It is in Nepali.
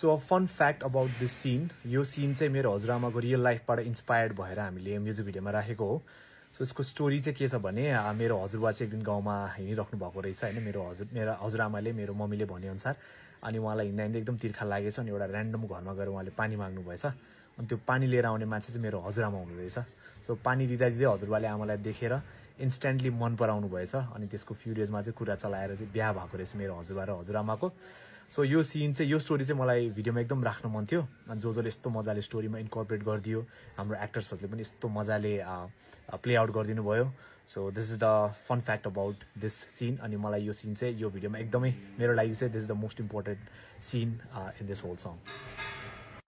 So fun fact about this scene, यो सिन चाहिँ मेरो हजुरआमाको रियल लाइफबाट इन्सपायर्ड भएर हामीले म्युजिक भिडियोमा राखेको हो। सो यसको स्टोरी चाहिँ के छ भने मेरो हजुरबा चाहिँ एक दिन गाउँमा हिँडिराख्नु भएको रहेछ होइन, मेरो हजुरआमाले मेरो मम्मीले भनेअनुसार। अनि उहाँलाई हिँड्दा हिँड्दै एकदम तिर्खा लागेछ अनि एउटा ऱ्यान्डम घरमा गएर उहाँले पानी माग्नु भएछ। अनि त्यो पानी लिएर आउने मान्छे चाहिँ मेरो हजुरआमा हुनुहुँदो रहेछ। सो पानी दिँदा दिँदै हजुरबाले आमालाई देखेर इन्स्ट्यान्टली मन पराउनु भएछ अनि त्यसको फ्यु डेजमा चाहिँ कुरा चलाएर चाहिँ बिहा भएको रहेछ मेरो हजुरबा र हजुरआमाको। सो यो सिन चाहिँ, यो स्टोरी चाहिँ मलाई भिडियोमा एकदम राख्न मन थियो। अनि जसले यस्तो मजाले स्टोरीमा इन्कर्पोरेट गरिदियो, हाम्रो एक्टर्सहरूले पनि यस्तो मजाले प्ले आउट गरिदिनु भयो। So this is the fun fact about this scene. अनि मलाई यो सिन चाहिँ यो भिडियोमा एकदमै, मेरो लागि चाहिँ this is the most important scene in this whole song.